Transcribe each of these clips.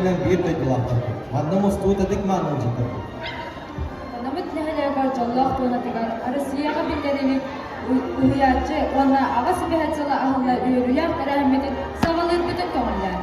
bilen bir duydular. Anlamız tuğdadık mı anlayacaklar? Namıt nehelergar jalloq to'natigan Rossiyaga billerini uyarchi ona ag'asi behatsala ahilla uyruyak rahmetin savalir bütün to'g'rilar.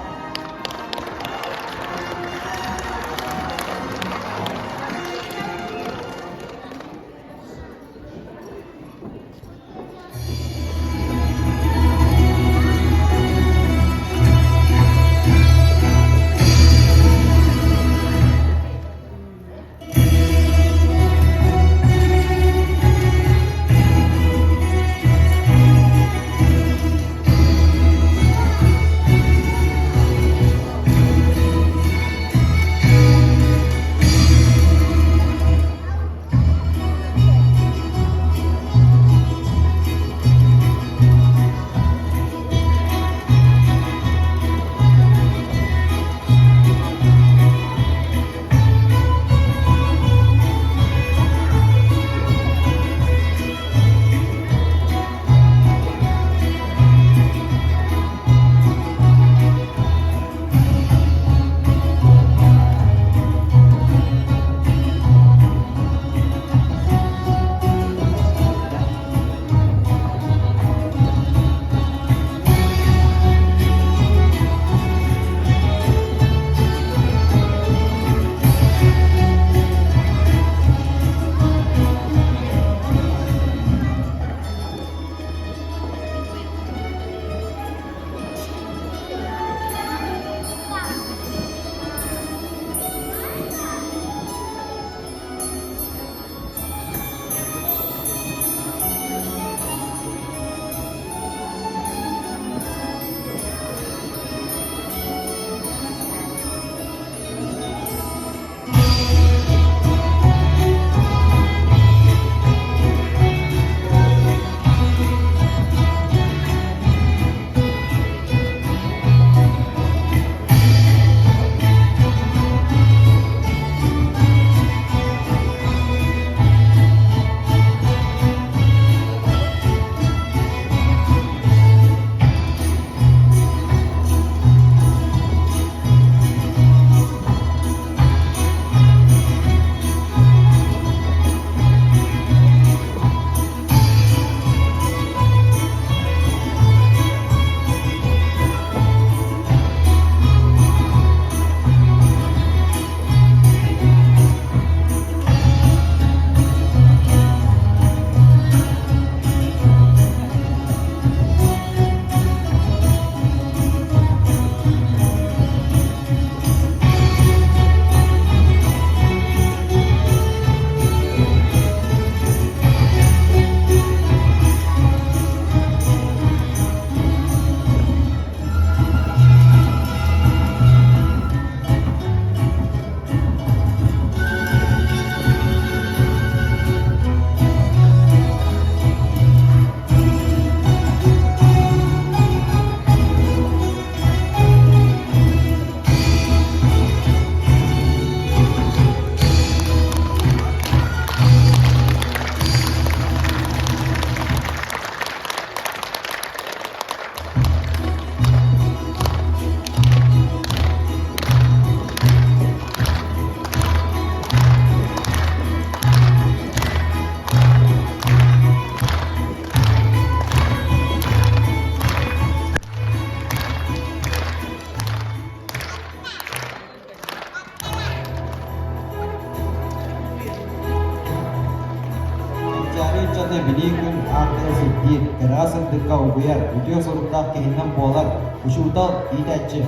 Bilingün arkadaşı bir terasın dıkka uyar, video sorumda kehinden boğalar, uşuğutal iyidatçı.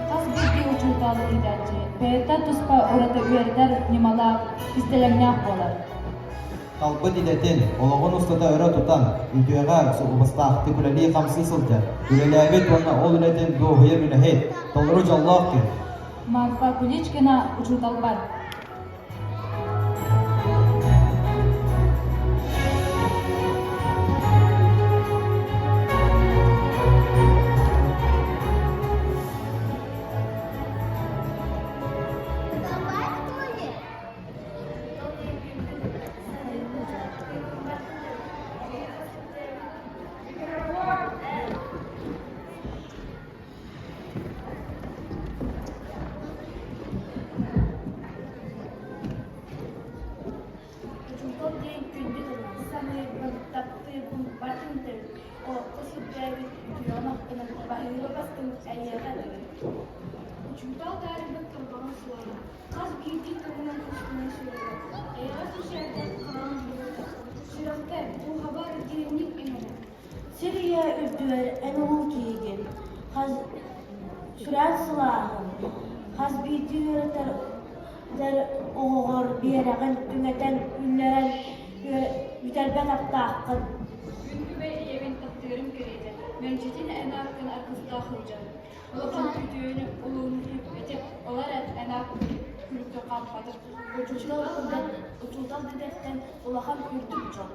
Kas bir uçurtalı idancı. Beyta tuspa orada uyarılar nimala istelenyak bolar. Kalbı diletin, olağun ustada öre tutan, videoya ubasta ahtikulali kamsı sılca, ürelabet ona ol üretin doğuya münehet, dolrucu Allah ki. Marfa kuliçkina uçurtal var. Aleyn gündüz sanıyorum taptığım batındır. O kısıtları diyor hakkında bahire bastım ayyadan. Uçurtal tarihinde kurbanı suara. Kaz büyük kadının üstüne suara. Eğer dışarıda kalan bulursa. Şirafta bu haber direnlik inanır. Siriye ürdüver en ulu giygin. Kaz sürat silahın. Kaz büyüdü yöneter der oğur bir yere düngeten ünleren müterbet apta hakkın. Günkü ve evin tahtırım kireydi. Mevcudin en hakkın arkasında akılacak. Ulan tüdüğünü uluğunu hükmeti olarak en hakkın kürükte kalmadı. Uçuldan dedekten ulağan kürdüm çok.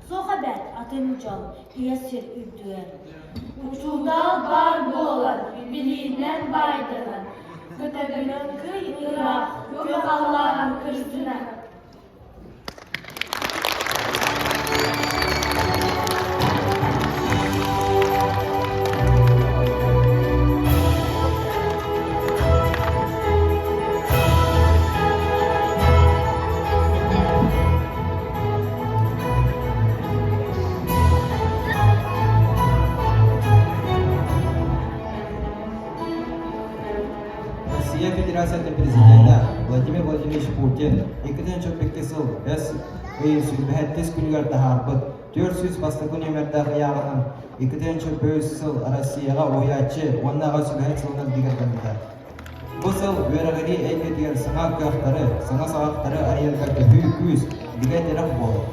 Soğa ben atın can, iyesir ürdüğer. Uçuldan var bu olan, biliğinden baydıran. Kötebinin kıyıra, gök Allah'ın kırsına. Россия Федерациясының президенті Владимир Владимирович Путин 2-чөпекке сыл өз өйінсүлбәттес күнігер тахарбыт 400 бастығы нөмірді яғынан 2-чөпек сыл Россияға оячы оннаға сүлбәт сылынан дегердімді. Бұл сыл өрігірі әйгетігер сыңа көқтары, сыңа сағақтары айелгәті хүй-күз дегетерім болды.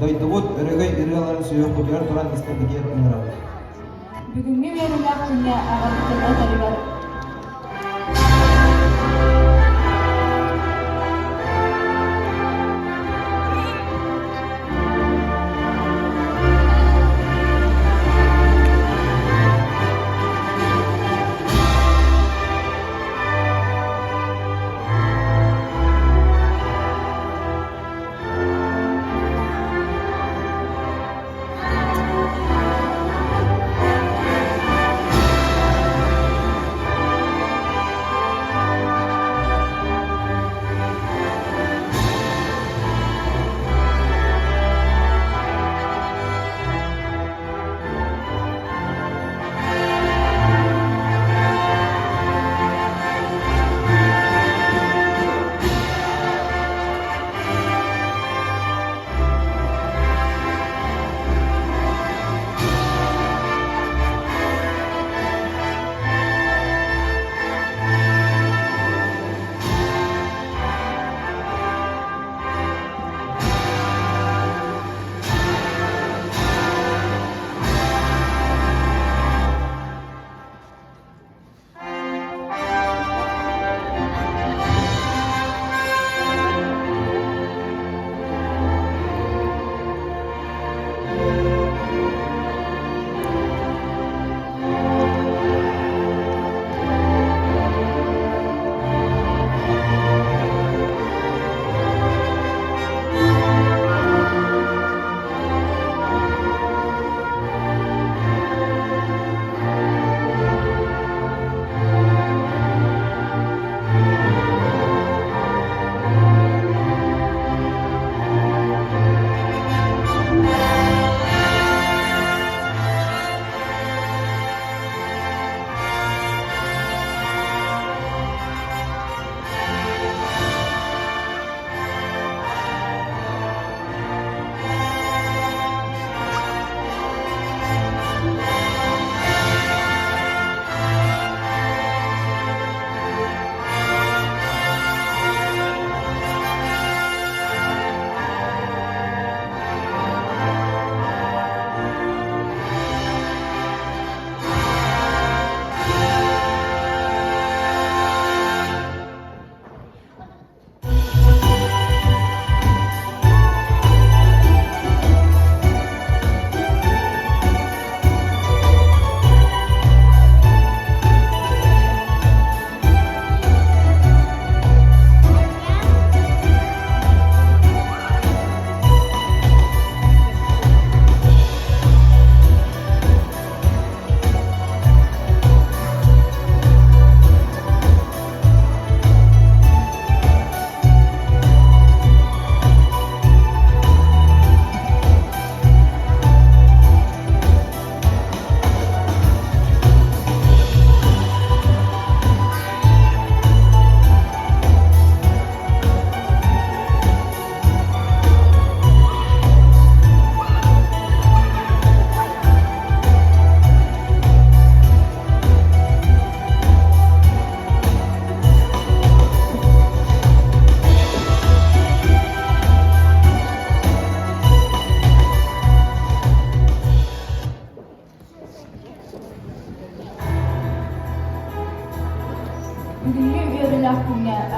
Дойдығыт өрігөй үреларын сүйек құдыр тұран істедігер ұнырау. Бүгінгі верілер күнне ағалықтың әтәрі бар.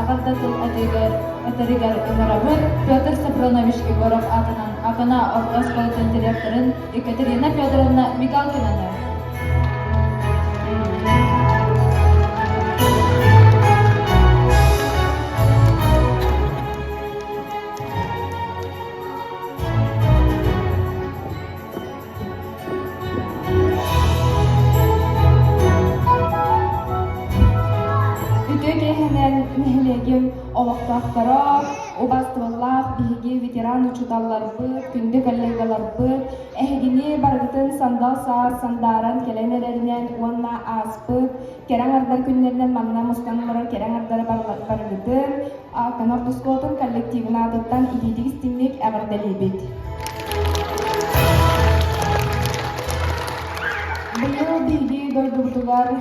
ағардатын әтірігер ыңырабын Петр Сапронович Егоров атынан Акана орта осколатын директорын Екатерина Федоровна Мигалкинаны. Нехлегим олоқтақтара, убастываллах, биһиги ветеран учуталларбыт, күнді коллегаларбыт, эхигини баргытын сандал саас сандаран келенереринен уонна аспыт, кераңардар күннеринен манна мустанылары кераңардары баргытын, канортускотун коллективина атыттан идидигис тимник әгірделейбит. Быйыл биһиги дойдурдулар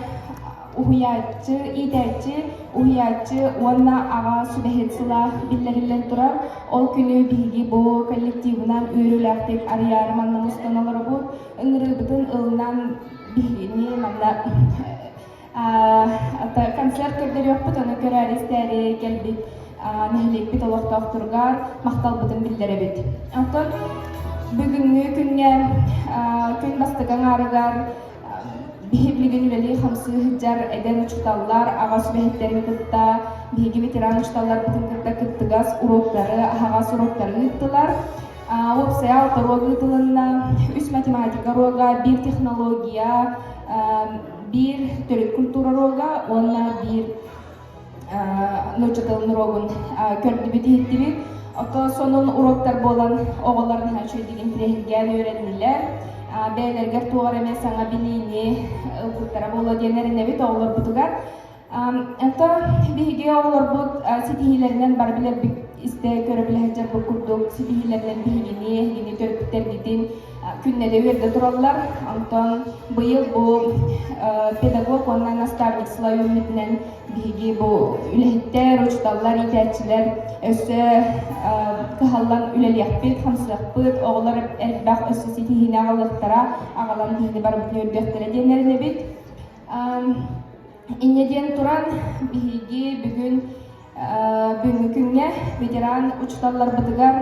уһуяччы, итәччи, уһуяччы, уонна ага сүбэһэтсыла биллериллен турар, ол күнү биһиги бу коллективынан үөрүлэхтик арыяары манна мустаналарыбыт, ыңырыбытын ылынан биһигини манна концерт көрдөрүөкпүт, ону көрәрістәри келбит, нэһилекпит олохтоохтургар, макталбытын биллеребит. Антон бүгүнгү күнне күн бастыгаңарыгар биһиблигин үлели хамсы хыджар эден учталлар, ага сүбэһиттерин кытта, биһиги ветеран учталлар бытын кытта кыттыгас уроктары, ахагас уроктары ыттылар. Опсая алты ытылынна, үс математика рога, бир технология, бир төрөт культура рога, онна бир ночатылын рогун көрдүбүт иттиби. Ото сонун уроктар болан оголларын хачуйдигин тирехилген өйренилер. Бәйлергер туғар әмес аңа білейіне ұлғыттара болу денеріне бет оғылар бұтығар. Әнті бігі оғылар бұт сетихилерінен бар білер бік істе көрі біләжер бұл күрдік сетихилерінен бігіне, ені төріпіктер дейін күннелі өрді тұралар. Антон бұйыл бұл педагог, оннан наставник сылай өмітінен бігі бұл үләхеттер, ұчталар, итәтчілер өсі кыһаллан үлелиэхпит, хамсыахпыт, оҕолор элбэх өссө ситиһине аҕалыахтара, аҕалан биһини барбытын өрбүөхтэрэ диэннерин эбит. Иннеден туран биһиги бүгүн күнне ветеран учталларбытыгар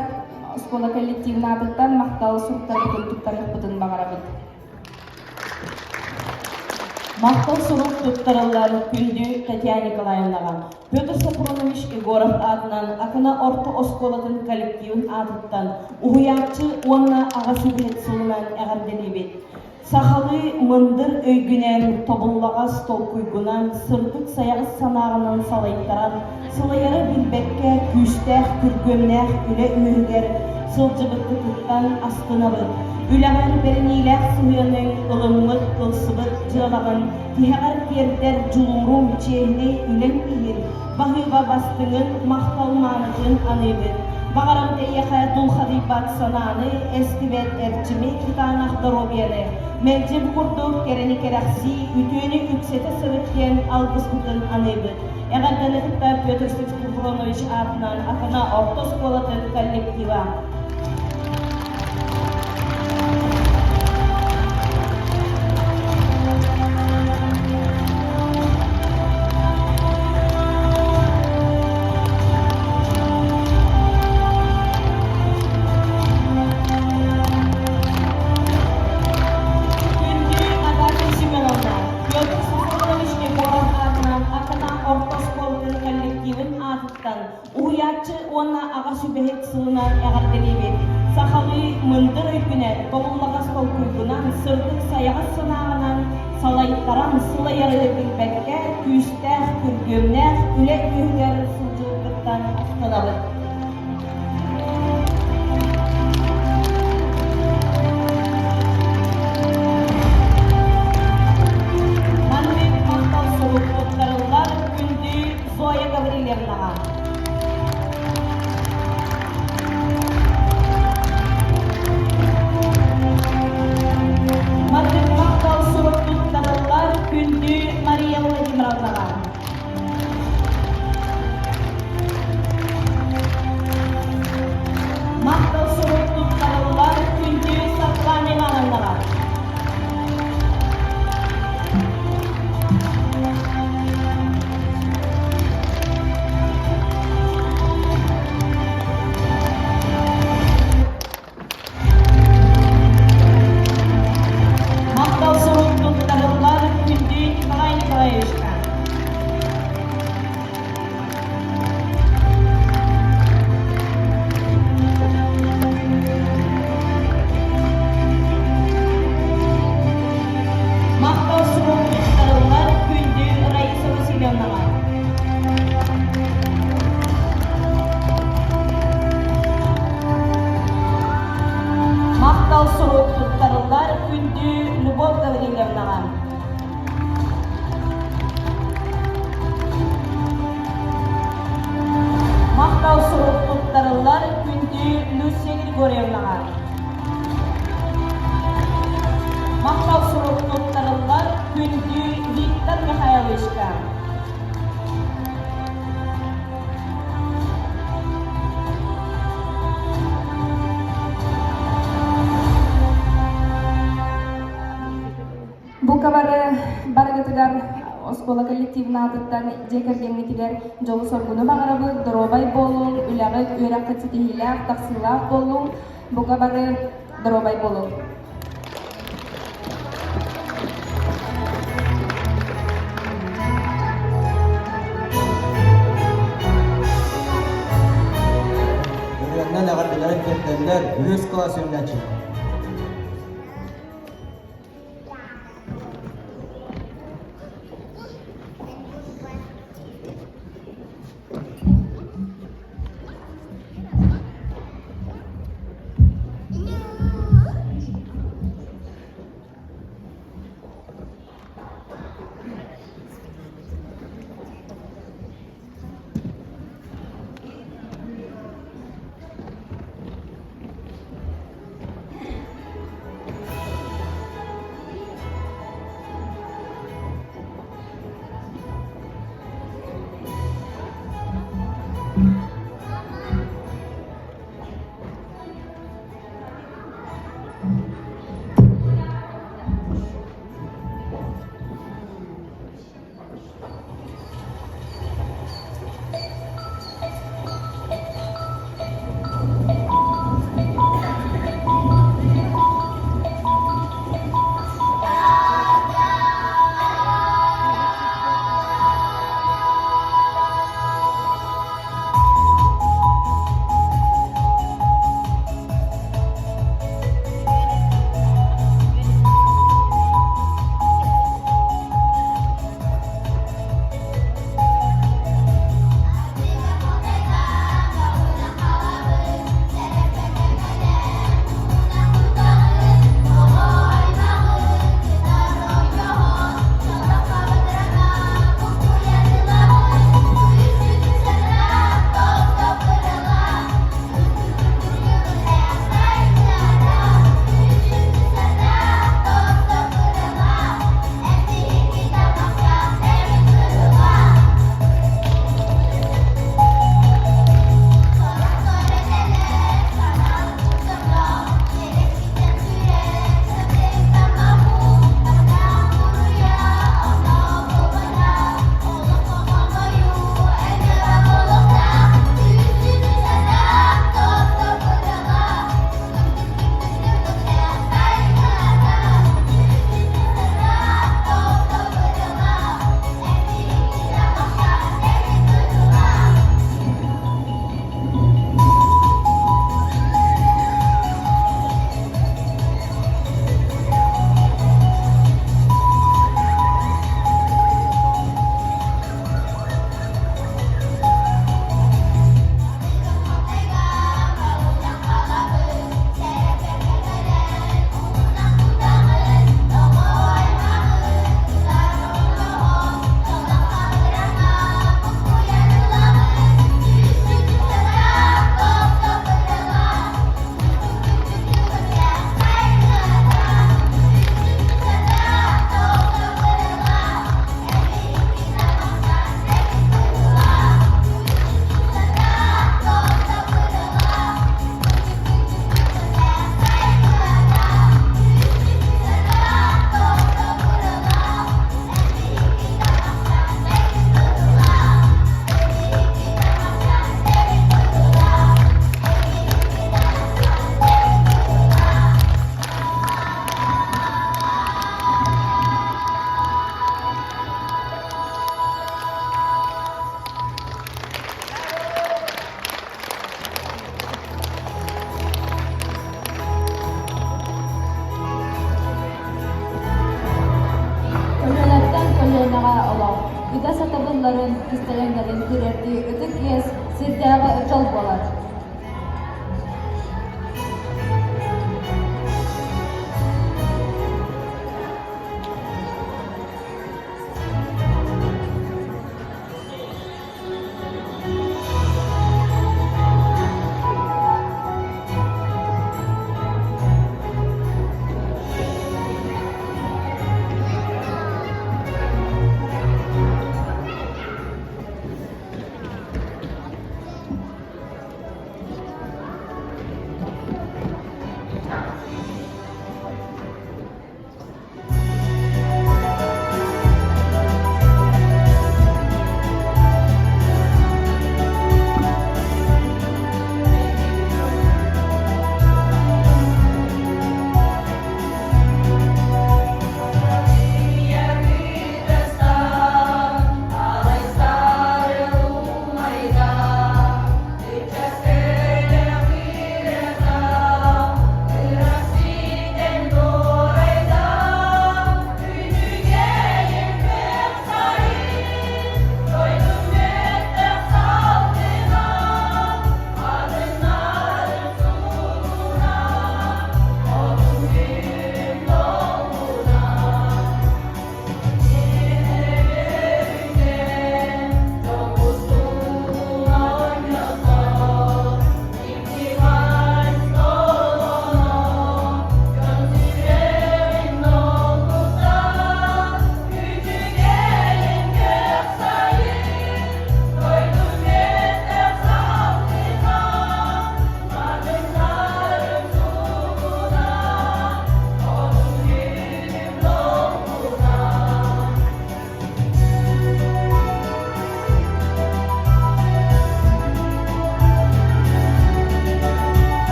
оскола коллективина атыттан мактал суруктарбытын туттарыахпытын баҕарабыт. Мақтал сұруқ тұттарылар күнді Татьяна Николаевнаға. Петр Сапронович Егоров атынан Акана орта осколатын коллективін атыттан уһуяччы онна аға сүбетсілімен әғарделебет. Сахалы мындыр өйгінен тобыллаға стол күйгінен сырдық саяғыз санағынан салайттаран сылайары білбекке күштәқ күргөмнәқ үле үйгер сылжыбытты тұттан астынабыт. Үләңәр берениләк сүйенең ылыммыт кылсыбыт жыралағын тиһәғар кердер жулурум чейни үләң иһир бағыға бастыңын мақталманытын аныбыт. Бағарам дейяқа дулхадибат сананы эстивет әрчімі китанақ дұробияны. Мәлжеп құрдық керені керақси үтөні үксеті сырыттен алғыз бұтын аныбыт. Әғарданықта Петр Сапронович атынан Акана орта осколатын коллектива. Уһуяччы онна аға сүбәһет сылынан әғарделебет. Сахалы мындыр өйкінен, болулағас толкуйгынан, сырдық саяғыз сынағынан, салайттаран сылайары білбәкке, күстәқ, күргөмнәқ, үлек үйгер сылжылдықтан астынабыт. Манбек мақтал сұлық отқарылар күнді Зоя Гаврилевнаға. Манбек мақтал сұлық отқарылар күнді Мария Владимировнаға. Мақтау сұруқ тұттарылар күнді Любовь Гаврилевнаға. Мақтау сұруқ тұттарылар күнді Люсия Григорьевнаға. Мақтау сұруқ тұттарылар күнді Виктор Михайловичқа. Бу кабары баргытыгар Оскола коллективна атыттан жекергеннитигер жолу соргуну багарабы доробай болуң, үлягы үйракка титихилак, таксылак болуң, бу кабары доробай болуң. Öğrenler ağırlıların kendiler üres klasörüne çıktı. Satadınların, isteyenlerin kirerdiği ötük yes, sirdağı öcal bolar.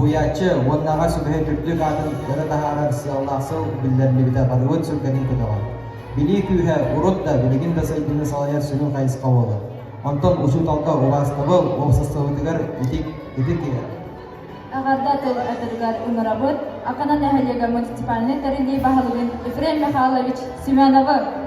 Uyatçı, onnağa sübhe türlük adın yara daharar siyallahsıl billerli bide barıvıt sürgenin kudavar. Bili kühe urut da biligin da saydını salayar sünün kayıs kavalı. Onton usul talka uğastabıl, oğsastabıdıgar idik ya. Agarda tol atırgar unarabut, akanan nehaliyaga municipalne terindi bahalugin Efrem Mikhailovich Semyonov'u.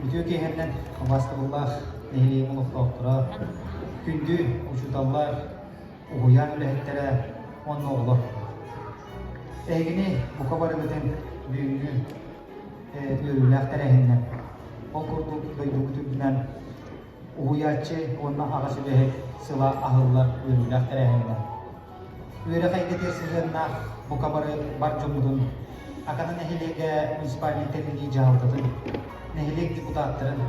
Video kehenden Avastırullah nehri uluq doktora kündü uçutallar uğuyan ülehettere onun oğlu. Egini bu kabarıgıdın büyüğünü ürülektere o kurduk duyduğu tübünden uğuyatçı onunla ağası ülehet sıla ahıllar ürülektere hennen. Üre kaygetir sizlerine bu kabarı barcumudun akana nehiliğe munisipalitetin icahıtıdın. Nehilik deputatların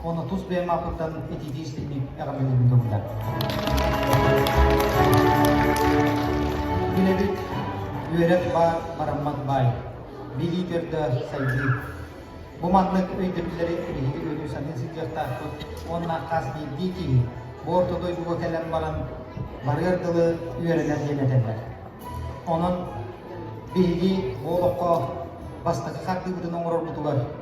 onu tuz ve maputtan etici istimlik eğamelinin durumda. Günebit üyeret var marammat bay, bir liderde saygı. Bu manlık öydürleri ürehili ölüsanın sıcakta onunla kas bildiği ki bu ortadoğu bu otelem baran barıyardılı üyereler yönetenler. Onun bilgi boğulukka bastaki kalktığı bütün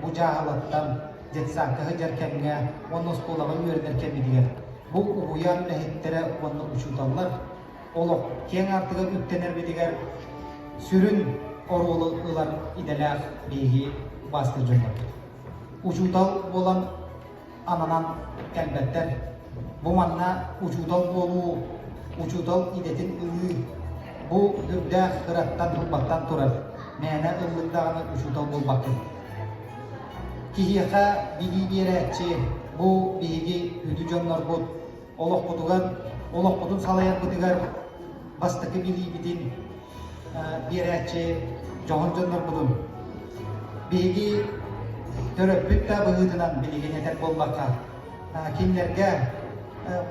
bu cahalattan jetsakı hıcar kemine onun skolağı üyereler kemidiler. bu uyan lehittere onu uçutallar. Olok ken artığı üttener bidiger sürün orulu ılar ideler bilgi bastırcınlar. Uçutal olan ananan elbetler. Bu manna uçutal bolu, uçutal idetin ılı. Bu ürde hırattan hırbattan turar. Nene ıllındağını uçutal bulbaktır. Kihiyaka bilgi biyeretçi bu bilgi hüdü canlar bu. Olok budun salayan budigar bastıkı bilgi bidin biyeretçi johon canlar budun. Bilgi töröpüt da bıhıdınan bilgi neter bolmakka. Kimlerge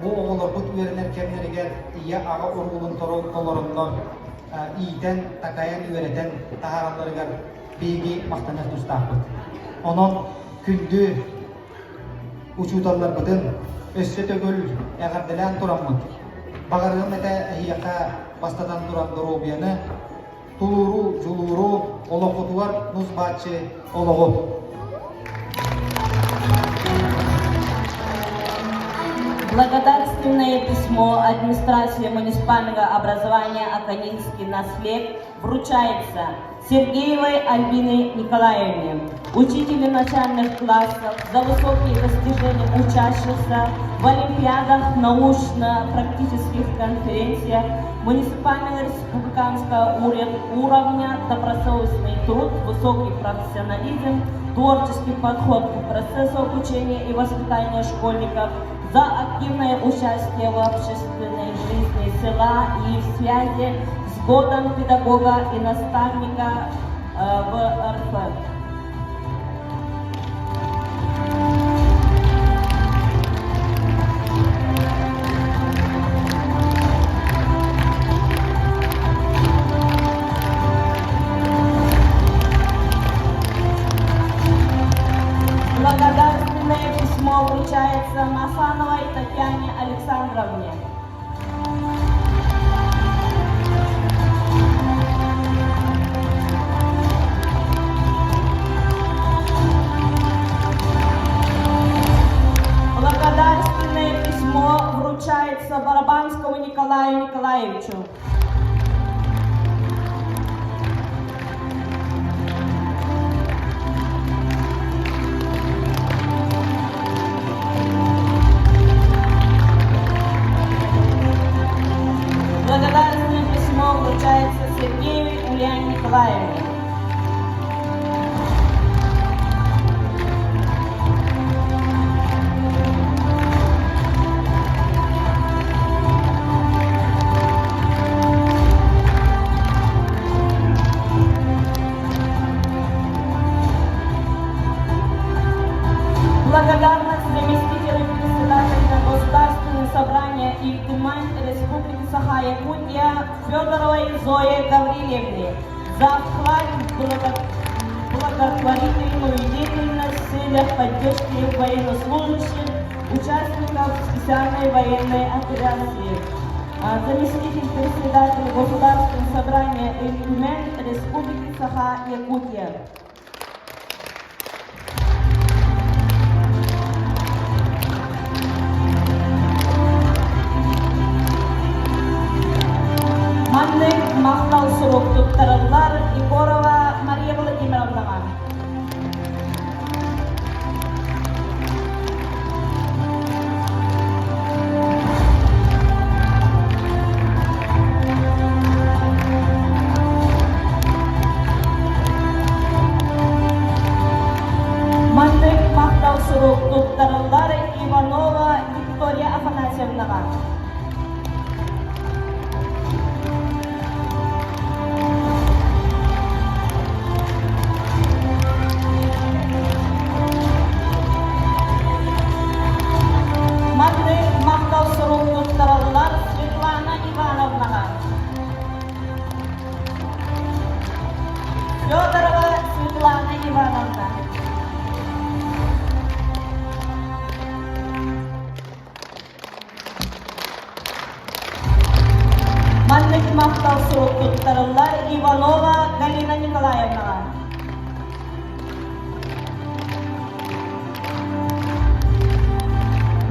bu oğullar bu üyerenler kimlerge iya ağa orgulun tolorundan iyiden takayan üyereten taharanlarıgar bilgi mahtanır tustahbıt. Onun kündü uçutallar bıdın össe tögül eğerdilen turamut. Bağırığım ete hiyaka bastadan duran dorobiyanı tuluru, juluru, olokutuvar, nuzbaçı, ologu. Благодарственное письмо администрации муниципального образования Аканинский наслед вручается Сергеевой Альбине Николаевне, учителю начальных классов, за высокие достижения учащихся в олимпиадах, научно-практических конференциях муниципального республиканского уровня, добросовестный труд, высокий профессионализм, творческий подход к процессу обучения и воспитания школьников, за активное участие в общественной жизни села и в связи с годом педагога и наставника в РФ. Благодарственное письмо вручается Масановой Татьяне Александровне. Благодарственное письмо вручается Барабанскому Николаю Николаевичу. Благодарственное письмо вручается Сергею Ульяне Николаевне. Благодарность заместителю председателя Государственного собрания Ильдымань Республики Саха-Якутия Федоровой Зое Гаврилевне за вклад в благотворительную деятельность в целях поддержки военнослужащих, участников специальной военной операции. Заместитель председателя Государственного собрания Ильдымань Республики Саха-Якутия. Манны мақтау сұрып тұттырылар Егорова Мария Владимировнаға. Манны мақтау сұрып тұттырылар Иванова Виктория Афанасьевнаға. Светлана Ивановна. Федорова Светлана Ивановна. Манных мақтау сұрып тұттырылар Иванова Галина Николаевна.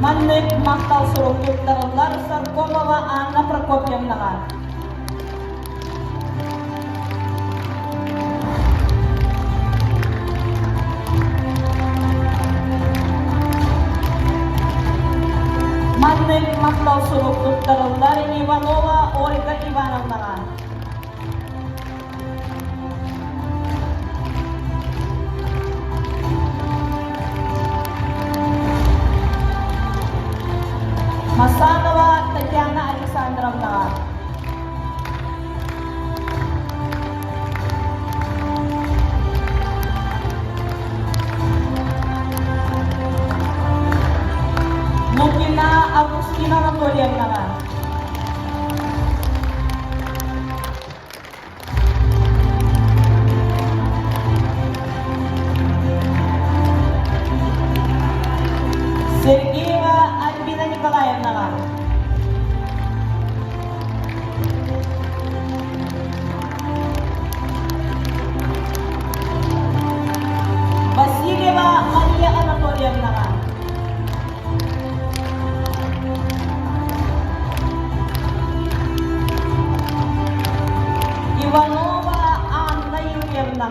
Маннык Мактал Суруктарылар Саркомова Анна Прокопьевнаға. Маннык Мактал Суруктарылар Иванова Ольга Ивановнаға. Масанова Татьяна Александровна. Лукина Августина Анатольевна. Сергеева Альбина Николаевна. Васильева Мария Анатольевна. Иванова Анна Юрьевна.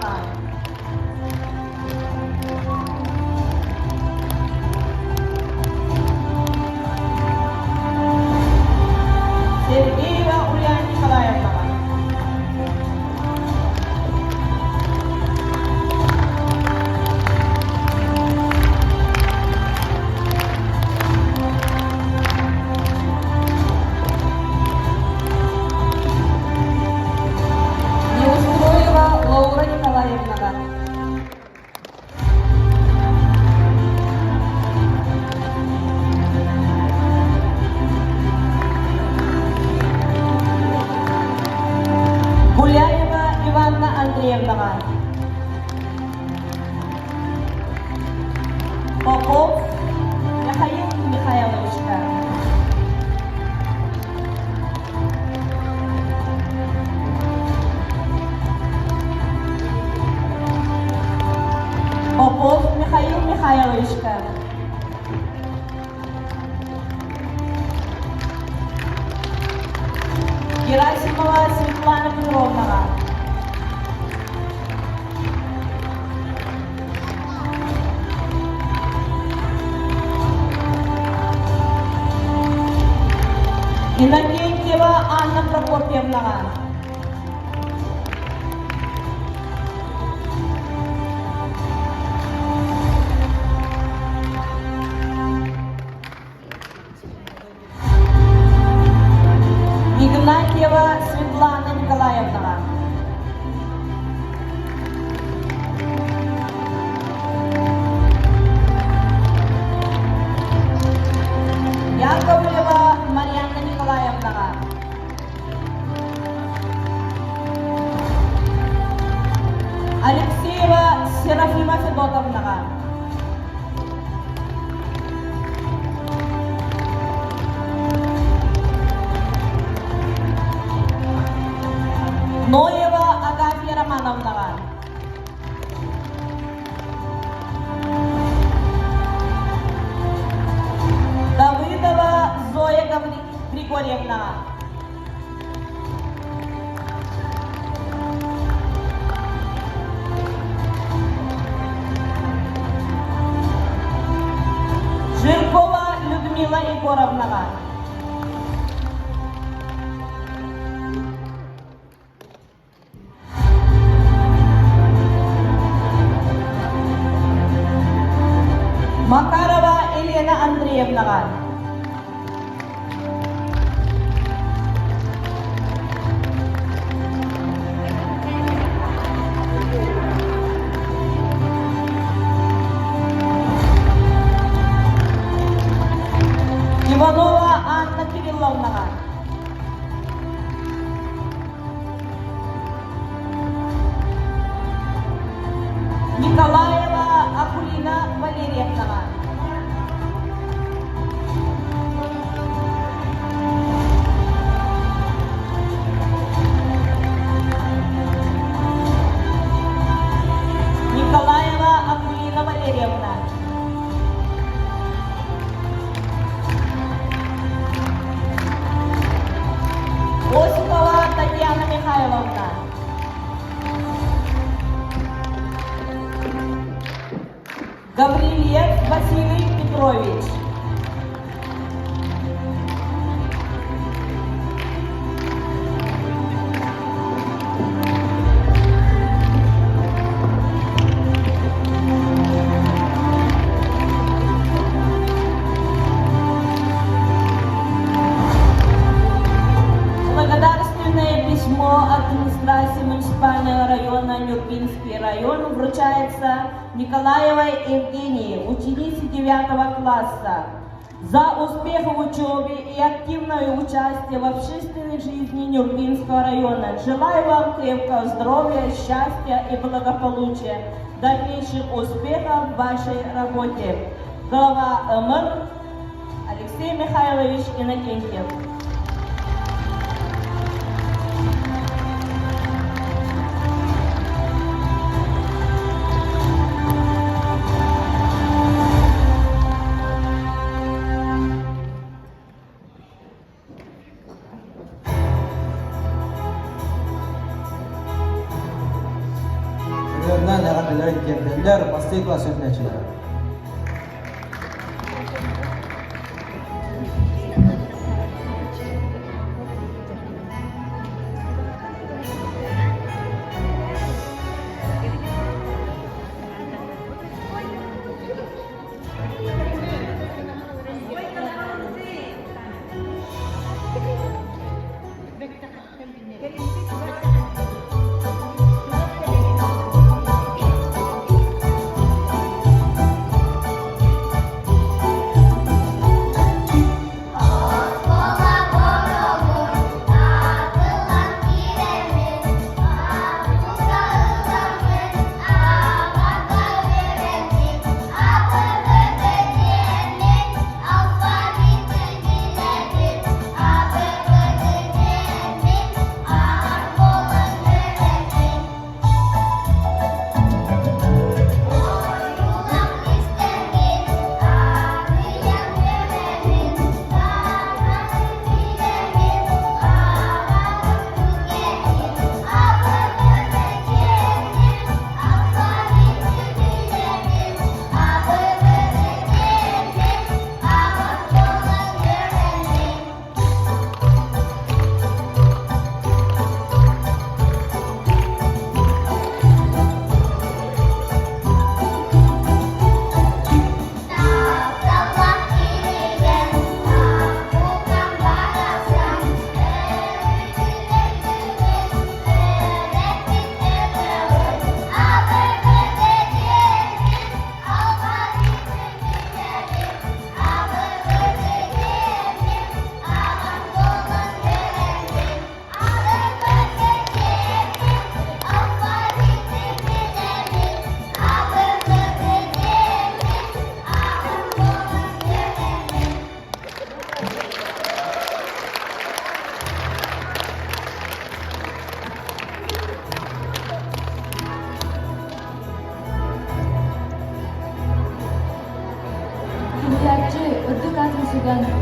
Сергеева Ульяна Николаевна. Неустроева Лаура Николаевна. Гуляева Иванна Андреевна. Попов Михаил Михайлович. Попов Михаил Михайлович. Герасимова Светлана Петровна. Иннокентьева Анна Прокопьевна. Игнатьева Светлана Николаевна. Яковлева Марьяна Николаевна. Алексеева Серафима Федотовна. Ноева Агафья Романовна. Давыдова Зоя Григорьевна. Жиркова Людмила Егоровна. Макарова Елена Андреевна. Иванова Анна Кирилловна. Николаева Акулина Валерьевна. Николаева Акулина Валерьевна. Гаврилев Василий Петрович. Благодарственное письмо администрации муниципального района Нюрбинский район вручается Николаевой Евгении, ученице 9 класса, за успех в учебе и активное участие в общественной жизни Нюрбинского района. Желаю вам крепкого здоровья, счастья и благополучия, дальнейших успехов в вашей работе. Глава МР Алексей Михайлович Иннокентьев. Rayondan yaratılan kendiler pastayı klasörüne açılır.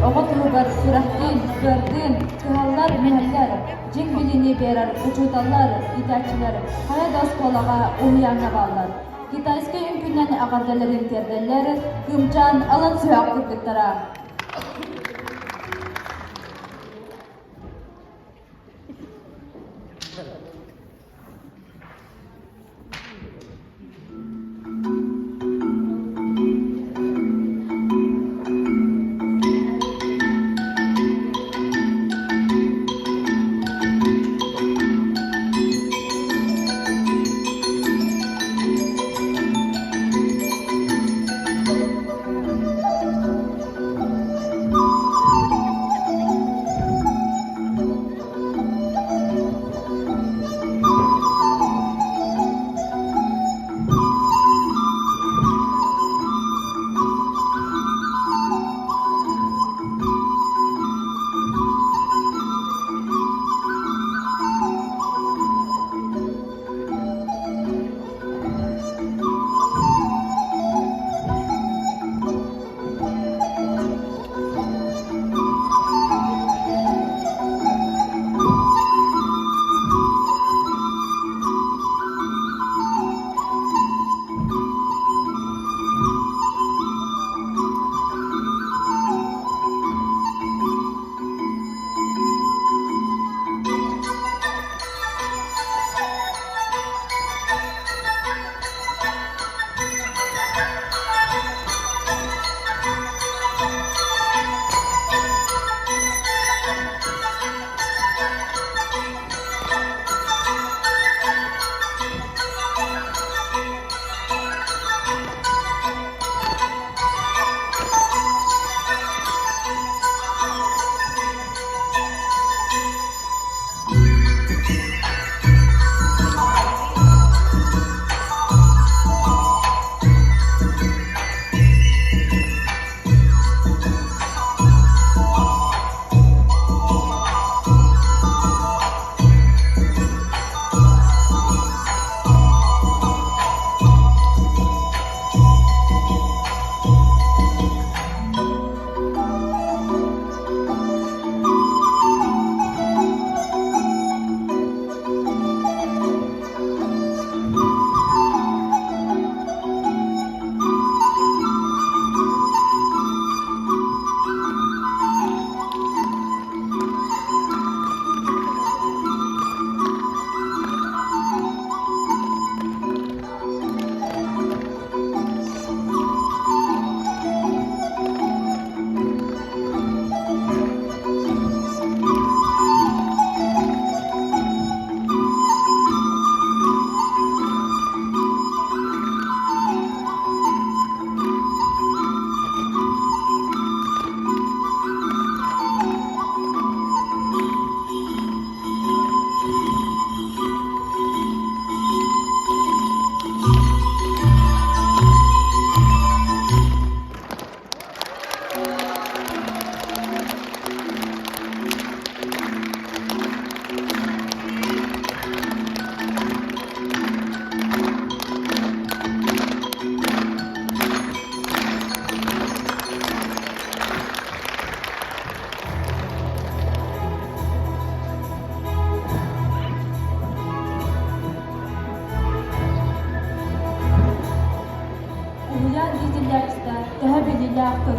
Oğutlugar sürahdin, gördün, kıhallar, müheller, cin bilini berer, uçudallar, itaççılar, hayat oskolağa umyanına bağlar. Kitayska ümkünlerini ağardalerin terdeller, gümcan alan süyak kırdıklara.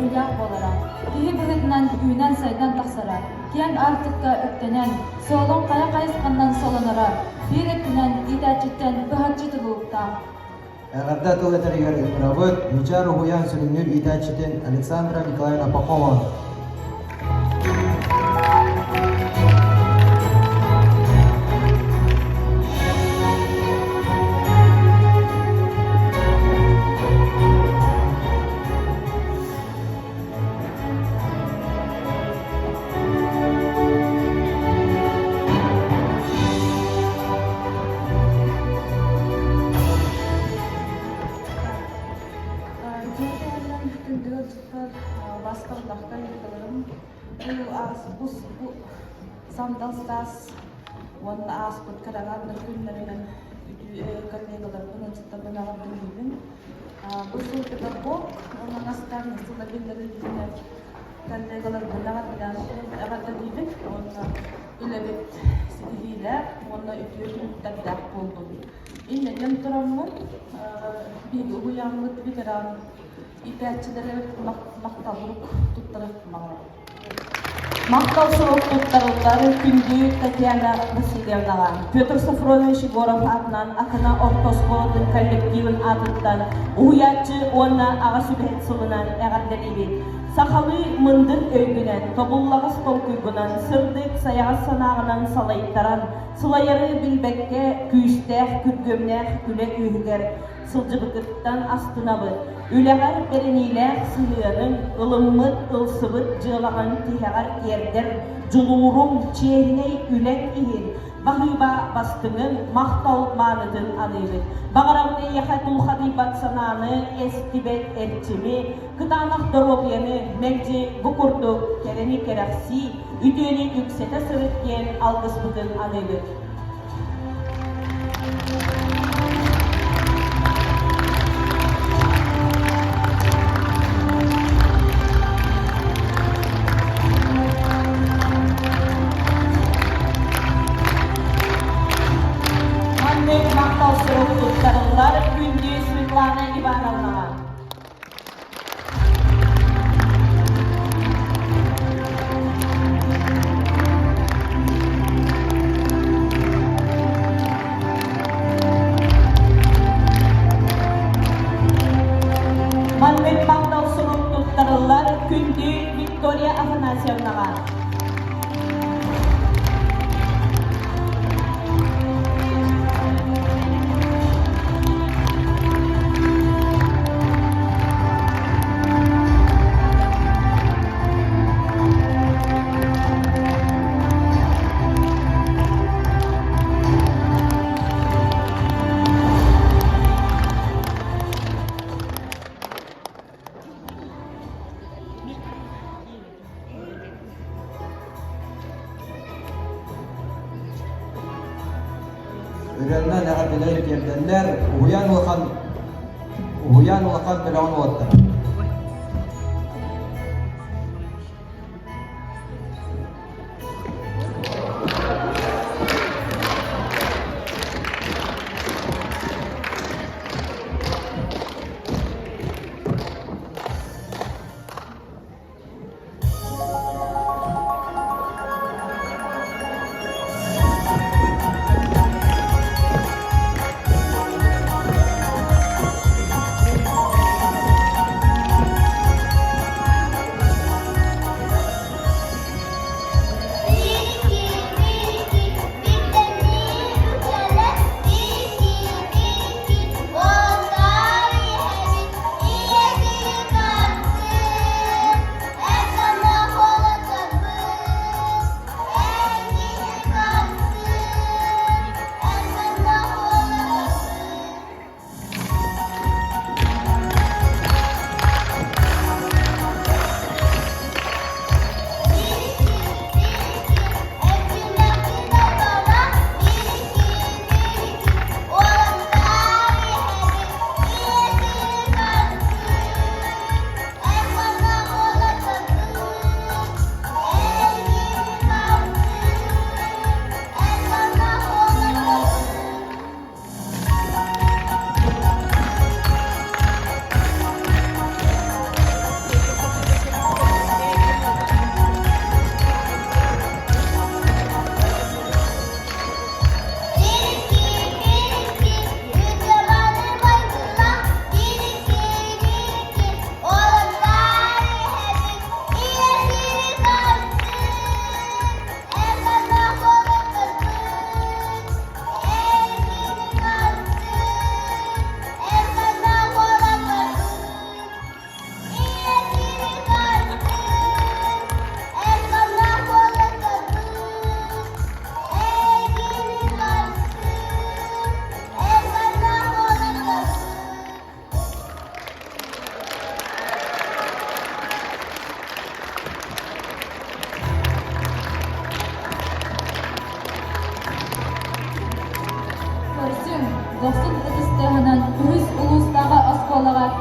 uyak bolara. Kihi bıhıdnan güynen saydan taksara. Kiyan artıkka öktenen, solon kaya kayıskandan solanara. Bir etinen itaçitten bıhatçı tılıkta. Әгәрдә төгәтәргә робот Вичар Хуян Сөлүнүр итәчетен Александра Николаевна Попова. Samtalstas wan askut kadangan nakun namin kallegalar bunun sa tabanang bilibin. Busul ketapok mga skan sa labin na rin kallegalar bunangan bilang akat bilibin on ilabit sihila wan ityun tagdak pultun. Inna yan turamun bigo yang mut bikaran itaçları maktaburuk tuttarıp mga. Мактау сорок туттарыллары күндүү Татьяна Васильевнага, Петр Сафронович Егоров атынан Акына Ортосболдун коллективин атыттан уятчы онна ага сүбет сылынан эгерделибит. Сахалы мындын өйгүнен, тобуллага стол күйгүнен, сырдык саяга санагынан салайттаран, сылайары билбекке күйістәк, күргөмнәк, күлек үйгер, сылжыбыкыттан астынабыт. Үләгәр берениләк сылыянын, ылыммыт, ылсыбыт, жылаған тихәгәр ердер, жулурум, чейней үләк иһин, бахыба бастыңын, мақтау маныдын алыйбыт. Бағарамды яхатул хадибат сананы, эстибет эрчими, кытанақ доробияны, мәлжі бұқырды керені керақси, үтөні үксеті сырыткен алғыспытын алыйбыт. Victoria Afanasievnaga. Ürelna nähäbiler yerdenler uyan wakan bilan wattara.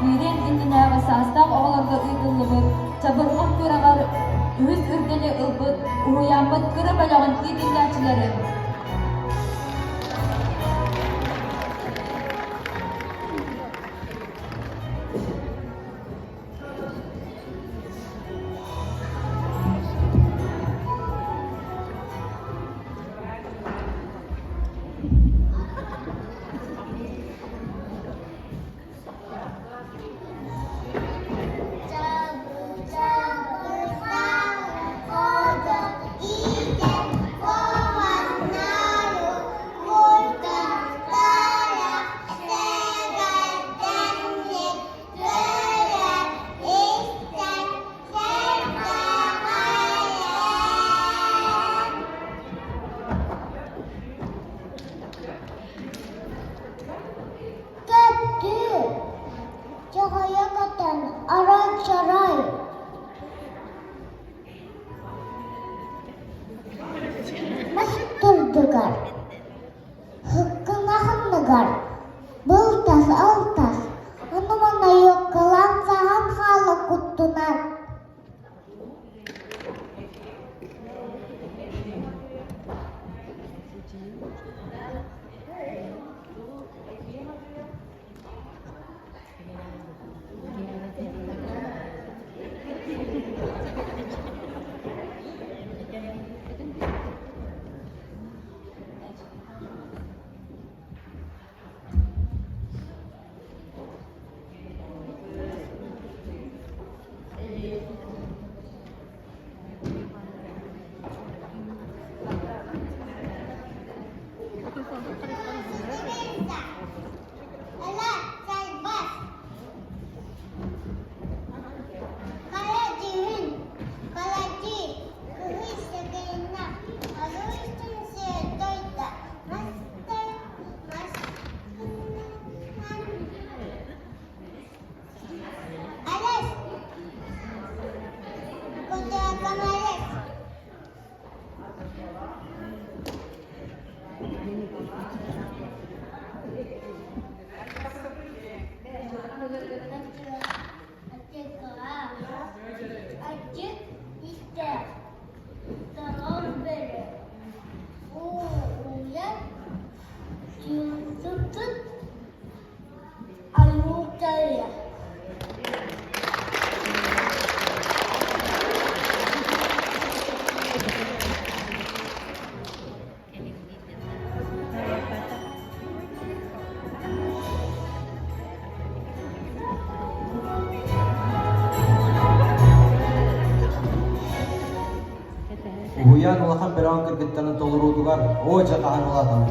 Birin indinäge sastak oğlarga ýygyllybyr, çabırmak göregar üz ürgeli ılbyt, uyanbyt kırı balagyn ýetirläçileri. Aray Masturdugar Hıkkına hınныgar Bıltas altas Onu mana yok kalan sahan halı kuttunar Uyan ulakan berawang kirgittanın tolurudugar, oca kahan ulatan.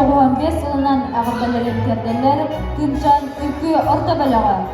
1995 yılından ağırdaların terdenler Kümçan Ülkü Orta Balağa.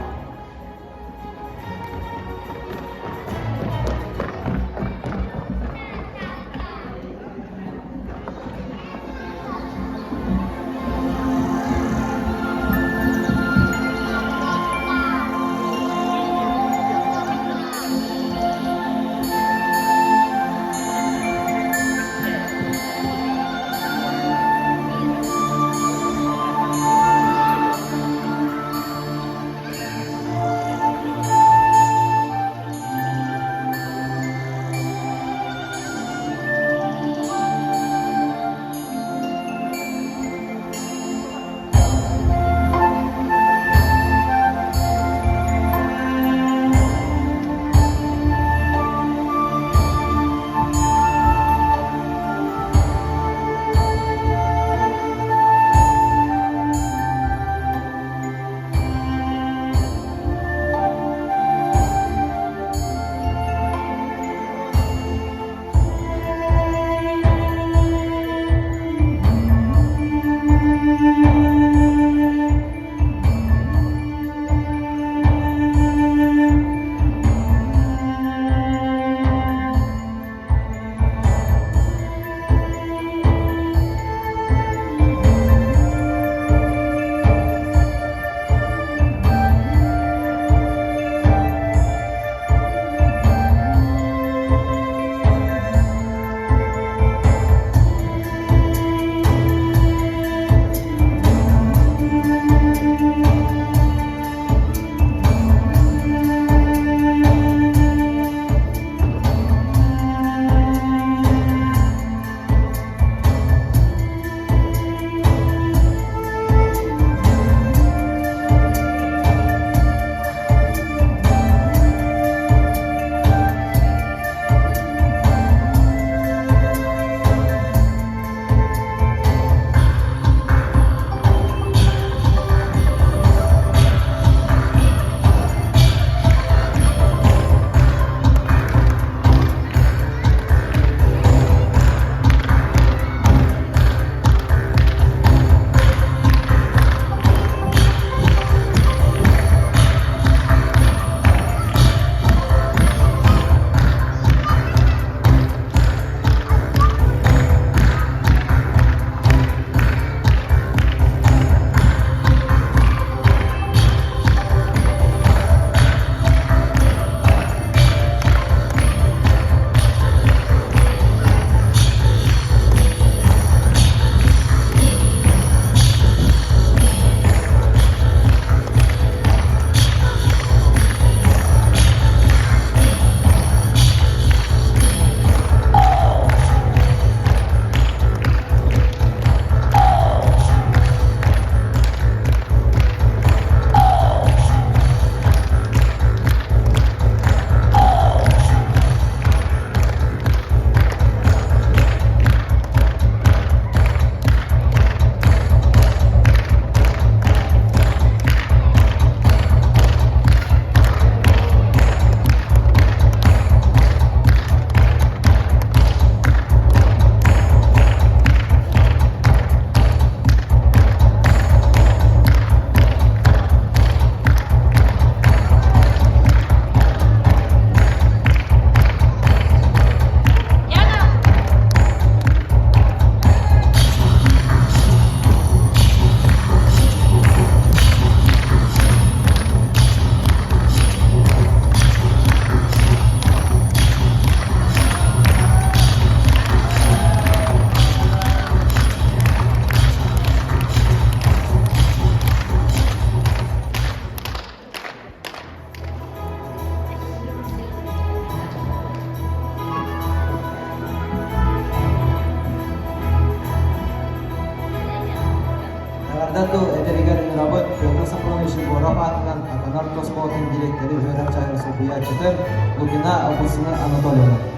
Ardando eterigar mirabot yoksa promotion borafatından Akanarto Sporting direktörü Öğren Çayırsı Buyaçı'dır. Bugüne abusunu Anadolu'da.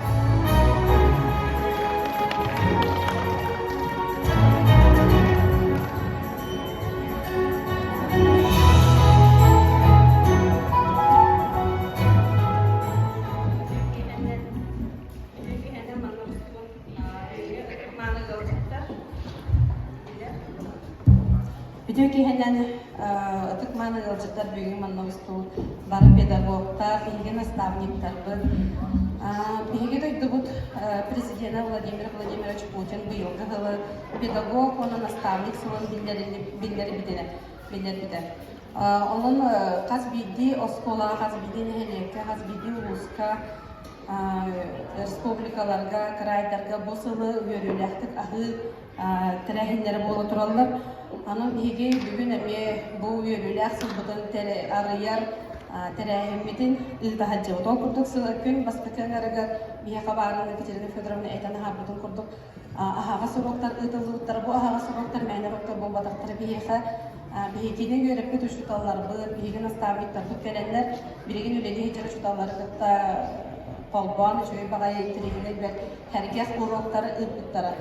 Bütün kihenen tıkmanı yolcuklar büyüğün manavıstu barı pedagogta, bilgi nastavniktar bu. Bilgi duydu bu Президент Владимир Владимирович Путин bu yıl gıhılı pedagog, onun nastavnik sıvın billeri bide. Onun kaz bildi oskola, kaz bildi nehenekte, kaz bildi uluska, respublikalarga, kraylarga bu sıvı görülektik ahı terehinleri bolu turallar. Anın hege bugün eme bu görülek sıvıdın arıyar terehimmetin iltihacı. Oto kurduk sıvı gün bastıkın arıga bihe kabarın Ekaterina Fedorovna eytan harbudun kurduk. Ahaga soroktar ıtıllıktar bu ahaga soroktar meğneroktar bu badaktır biheha bihekini görüp kötü şutallar bu bihegin astavliktar bu terenler birigin üleli hecere şutalları kıtta polban şöyle bagay ektirigine bir herkes uroktar ıpıttara.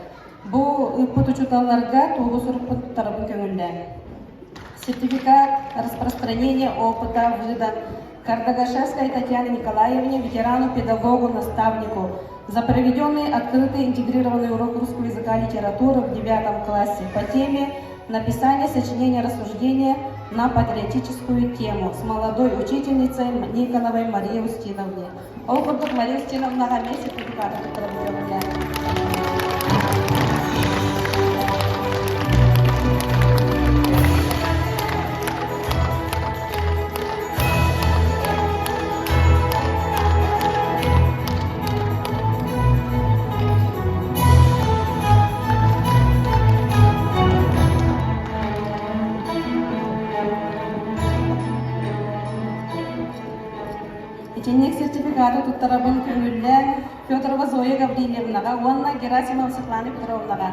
Bu ıpıtı şutallarga tuğu sorup tarafın köngünde. Сертификат распространения опыта выдан Кардагашевской Татьяне Николаевне, ветерану, педагогу, наставнику, за проведенный открытый интегрированный урок русского языка и литературы в 9 классе по теме написания сочинения рассуждения на патриотическую тему с молодой учительницей Никоновой Марией Устиновной. Округ Мария Устиновна на сертификат Ученик сертификаты туттарабын көңүллән Федорова Зоя Гаврилевнаға, Уанна Герасимова Светлана Петровнаға.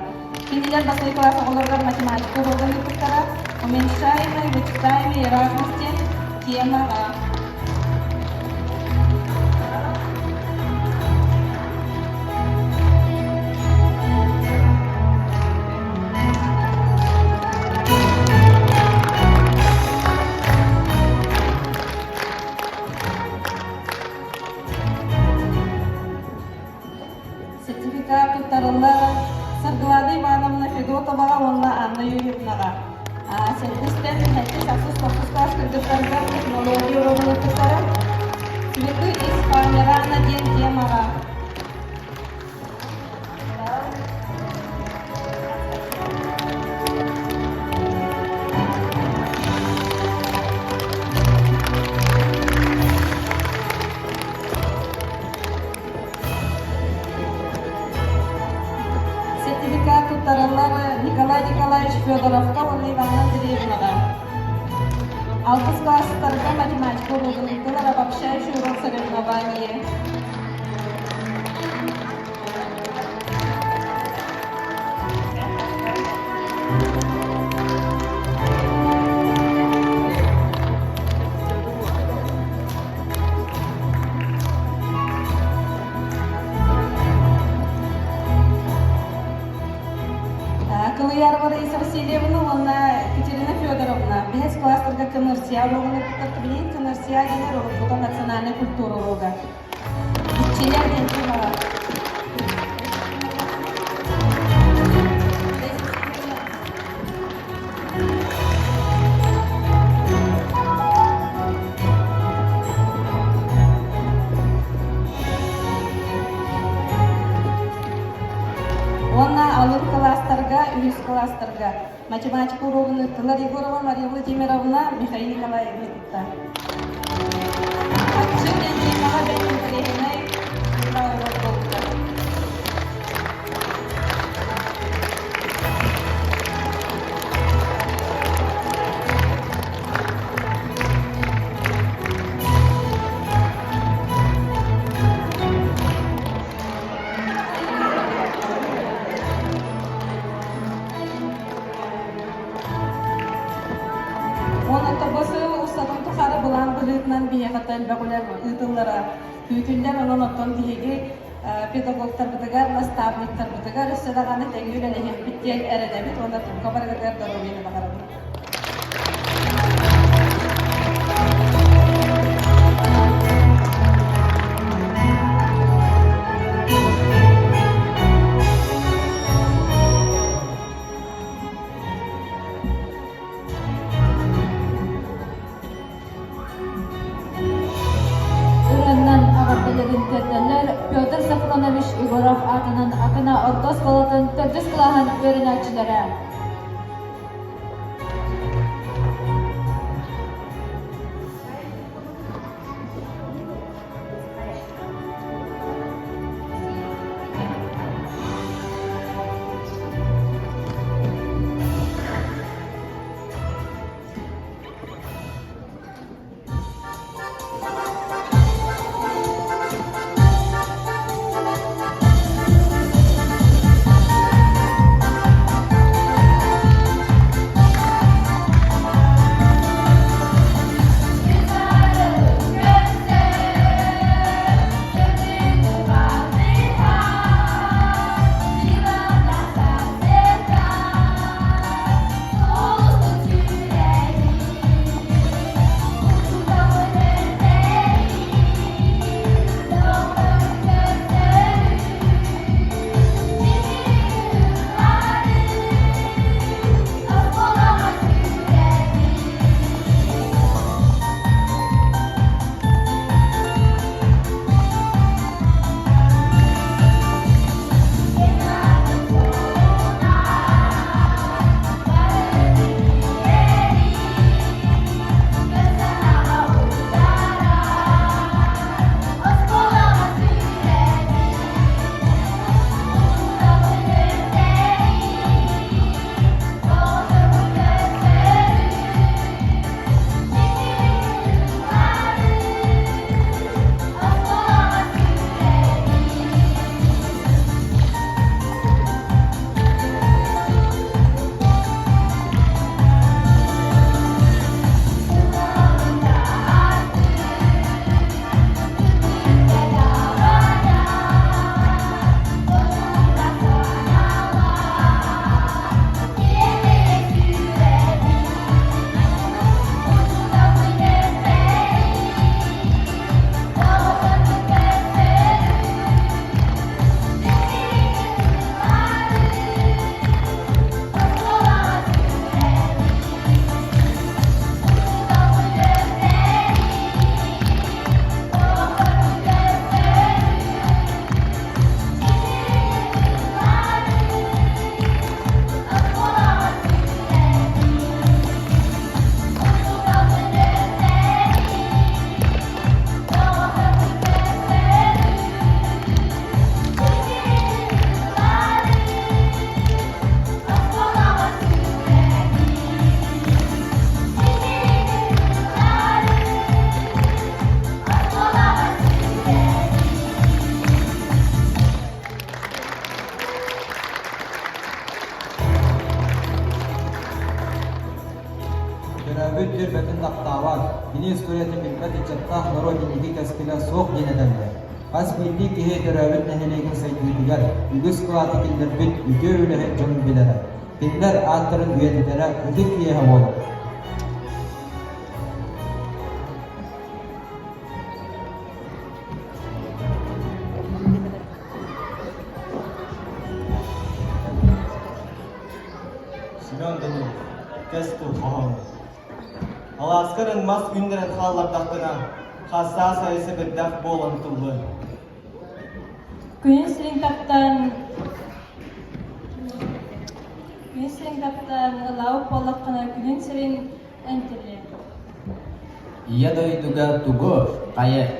Кинилер басой классы олардар математика болған туттара, уменьшаемой, вычитаемой разности темаға. Сарглада Ивановна Федотова, Онна Анна Юрьевнаға. Сәлдістен әтті сақсыз тоқсыз кіргіздерді технология ұрығыны тұтары. Цветы из Памирана ден темаға. Николай Николаевич Федоровқа, Онна Ивановна Андреевнаға. 6 класстарға математика урогын обобщающий урок соревнования. Кылыярова Раиса Васильевна, Онна Екатерина Федоровна. 5 класстарға коммерциал урогын өттіртілейін, коммерциал денер урок, бұта национальный культура урога. Итчелер дентімаға. Алыр класстарға, үйіз класстарға. Математика урогыны Тылар Егорова Мария Владимировна, Михаил Николаевна Кутта. Атшы денчемаға бәтін кірегінай Николаева болды. Bütün onun oton dihegi pedagoglar bıdıgar, nastavniklar bıdıgar, üstedağını tengüyle lehim bittiyen eredebit, onda kabar kadar darubini bakarım. Igorov atının akına ortos bolatın tördüs kılahan öğrenatçılara. Төрөбүт түрбөтүн дактабат, Денис Туретин билбет ичаттах народиники каспига соқ денеденде. Қас билди кихе төрөбүт нехелеген сайдыдыгар, үгіс кылаты килдербит үтө үлehen жонун билere. Киндер аттырын үйететере үдік киеhe болу. Sinan Deni, Kestul Mahon. Alaska'nın mas günderen hallardakına hassa sayısı bir daf bolan tullu. Күн сирин таптан лау поллаккана күн сирин энтеле. Iya doi tuga tugo kayak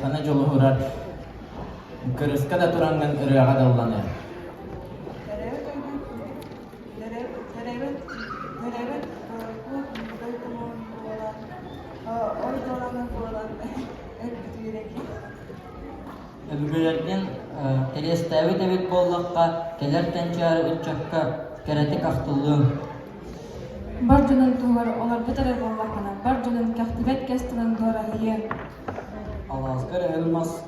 sana jolo hurar kereska da turangan iraga dallannya. Өлгөлерден телестәви дәвит боллакка келер тәнчары үтчакка керетик актыллы. Бар жонун тугар олар бетере боллаккана, бар жонун кахтибет кестинен дорахие. Аласкар элмас.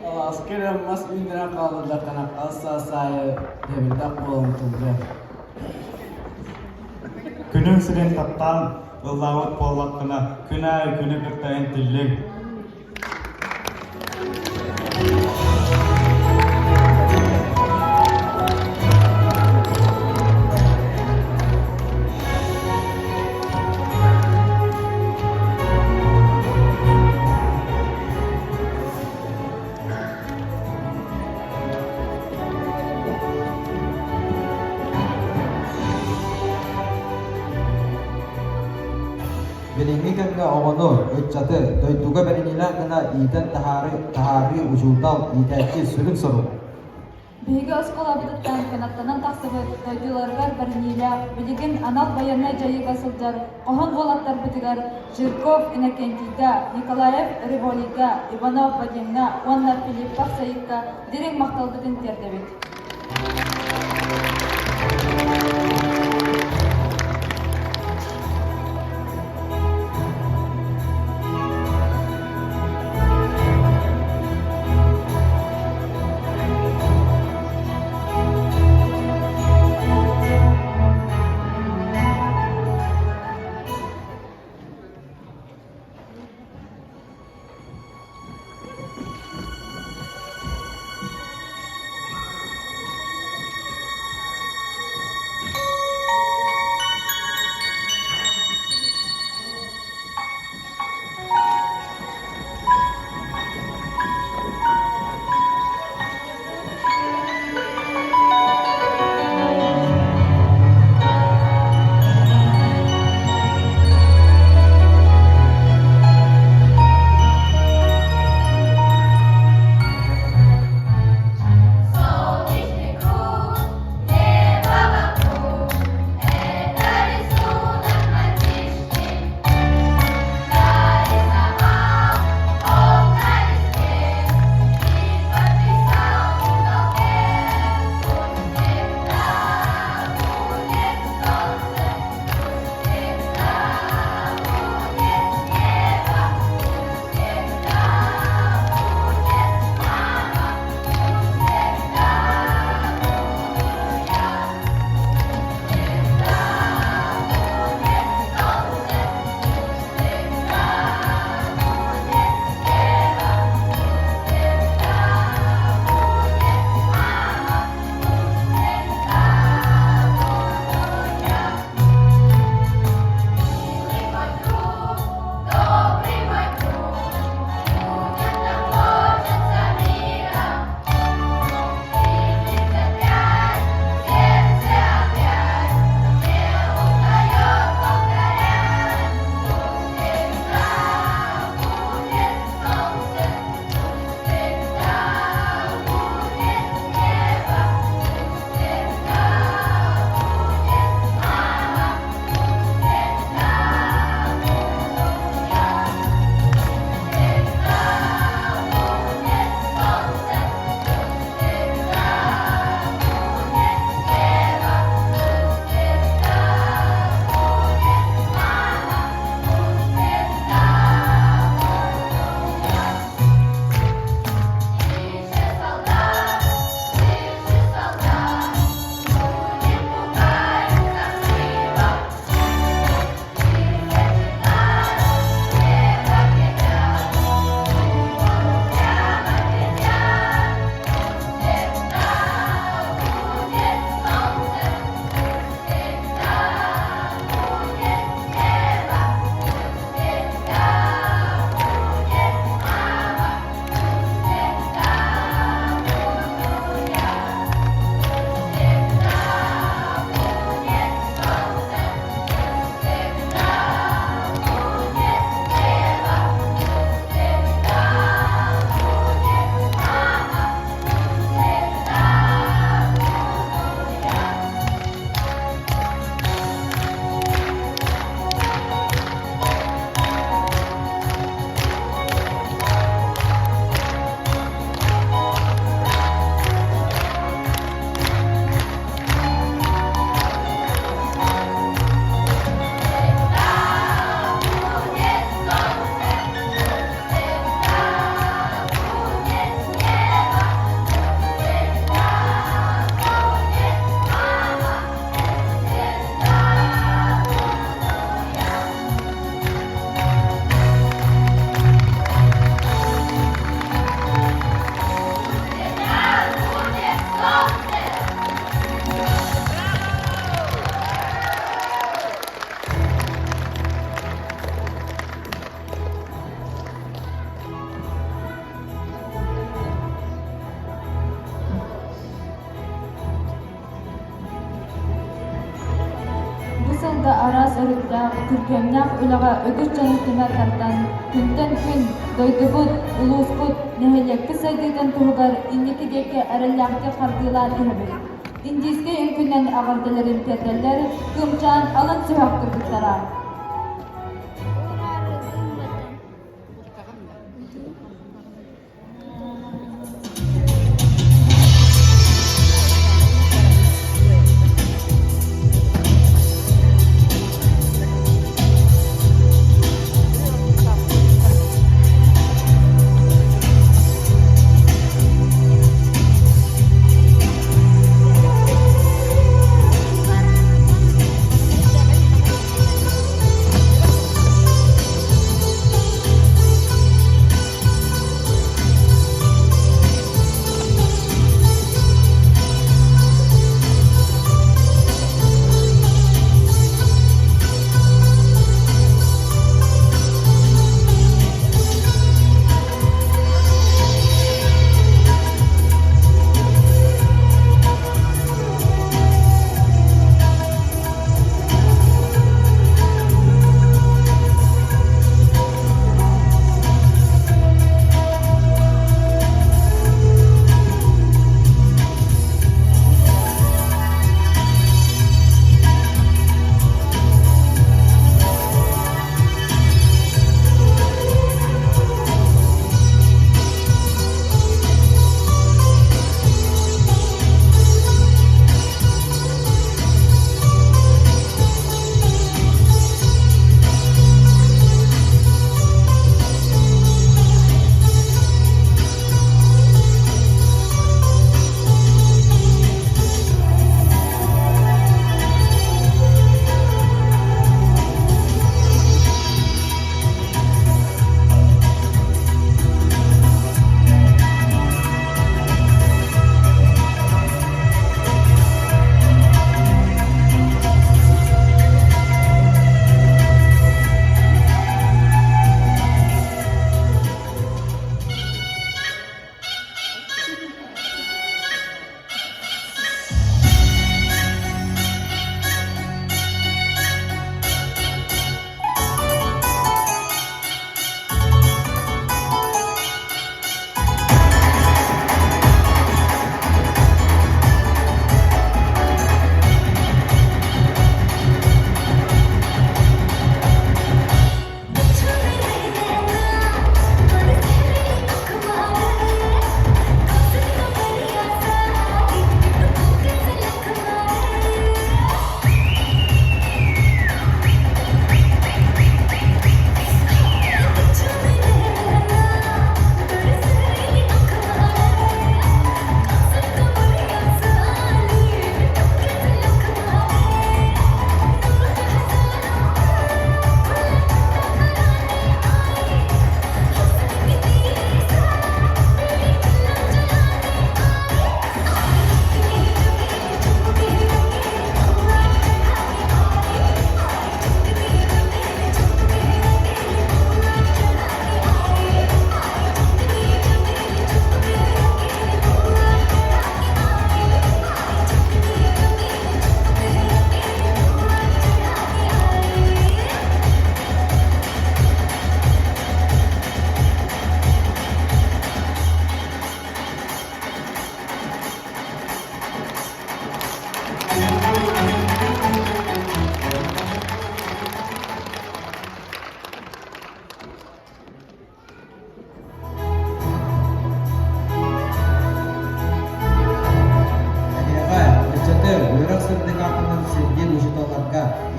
Аласкар элмас үндерә калды кана калса сайы дәвитак болын тулды. Günün sirin taptan, ıllavut bollakına, günü kırtayan tillik. Honor, Ötçatı, Döytuga Beriniler gına iyiden tahari ucultal iyitәkki sürün soru. Биһиги осколабытыттан канаттанан тахсыбыт дойдуларгар барниля билигин анал баяна жайыга сылдьар кохон волаттар бытыгар Жирков Иннокентийка, Николаев Револика, Иванов Вадимна, Уанна Филипп Пахсайыкка дирек макталбытын тердебит. da aras örükta Türkemnyak ulağa ögüç canıtımar kartan günden gün doydubut, ulusput, nehelekki saygıdan tuğgar indiki deke arallakta kardılar ihbi. İndiske ünkünden ağırdaların teteller kımcan alın sıhak kırdıklara.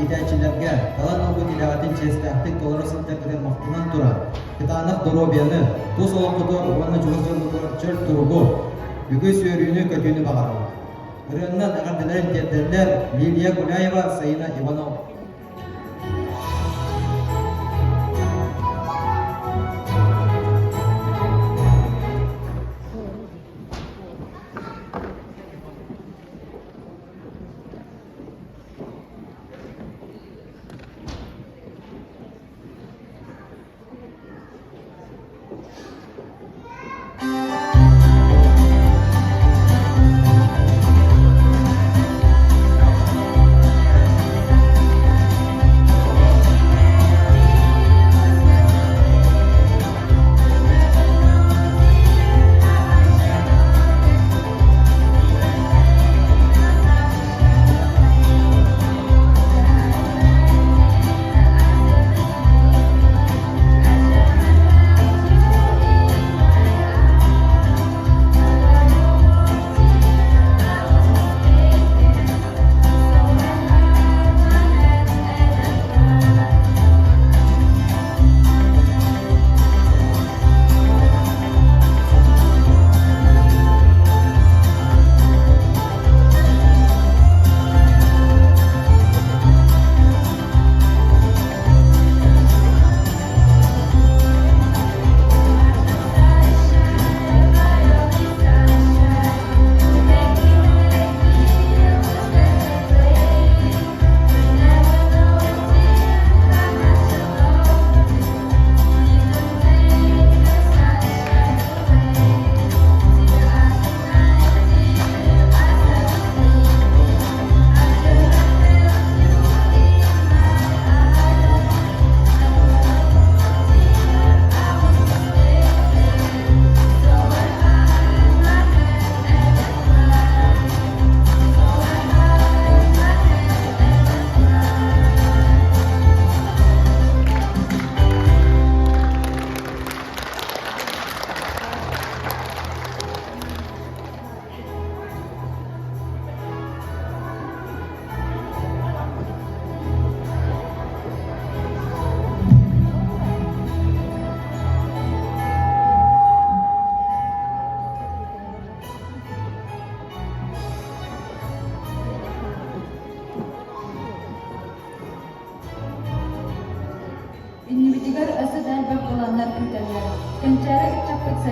ideachilarga kalan ogu tilawatin chestahtik to'g'risida taqdir maqtunan turadi. Kitanak dorobiyani, bu so'lqotor wana juhuzlar chir turgu. Bugun suyuruni kötüünü bakarım. Ürünler akadelen yeterler Liliya Gulayeva, Sayına Ivanov.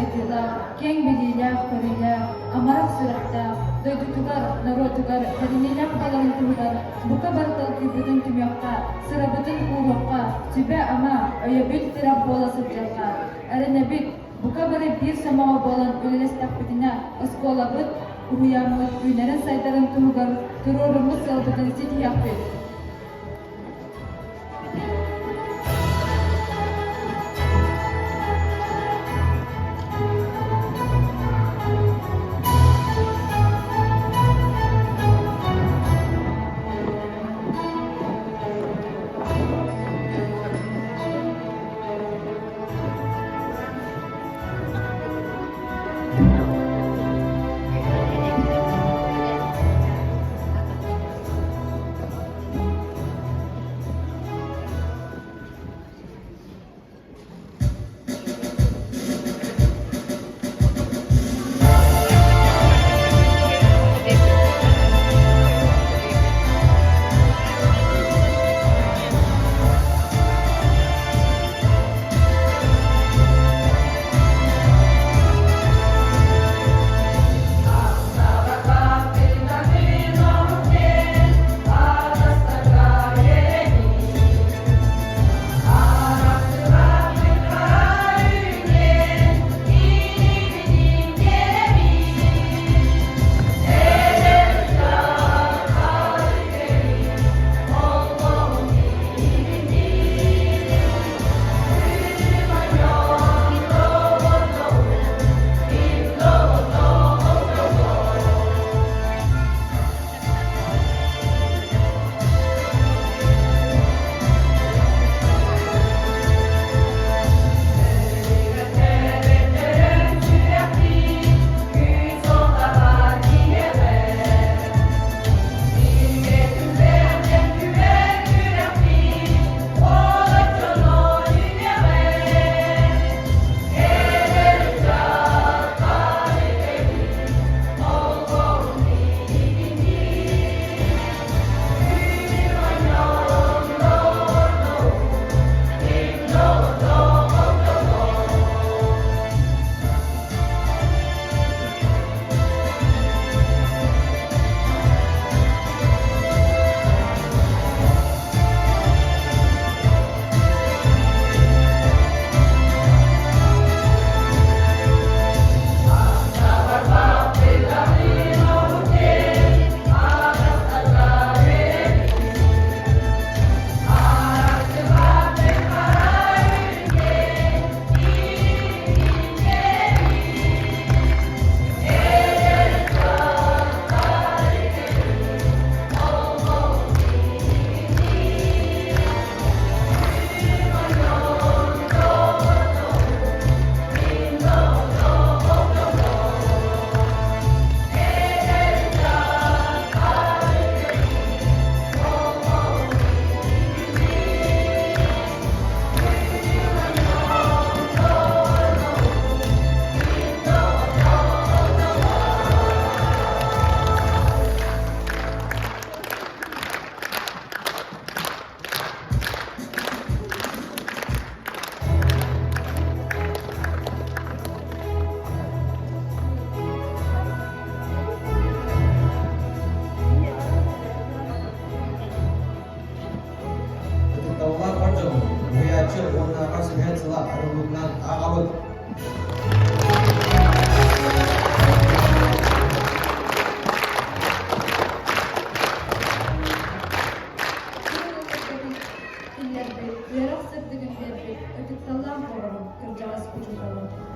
сайдыла, кең билилях, көрүлях, амарак сүрәхтах, дойдутугар, народугар, кадинилях баларын тугар, бука бартал күбүтүн түмякка, сырабытын кулокка, түбе ама, өйөбүт тирап бола сыпжакка. Әренебит, бука бары бир самаға болан үлелестак битина, осколабыт, уямыт, үйнерен сайдарын тугар, турурумут салбытын ситияк бит.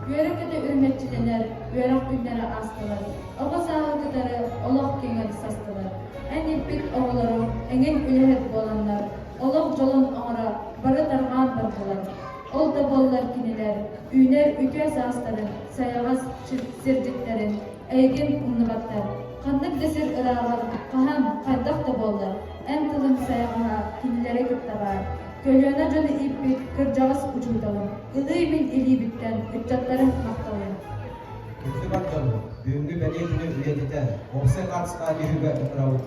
Yörekede ürmetçiler, yörek günleri astılar. Oba sağlıkları, olak kengel sastılar. En ipik oğulları, engen ülehet bolanlar. Olak jolun oğra, barı dargan bardılar. Ol da bollar kiniler, üner üke sasların, sayağız sirciklerin, eygen umnubatlar. Kandık desir ırağlar, kaham kaydak da bollar. En tılın sayağa, kinilere gıttabar. Kölöne jolu ipik, kırcağız ucundalım. Ilый min ilibitten, üccatların maktalım. Kültü bakkalım, büyüngü belediyenin üyediten, Ofse Karts Kali Hübe Utravu.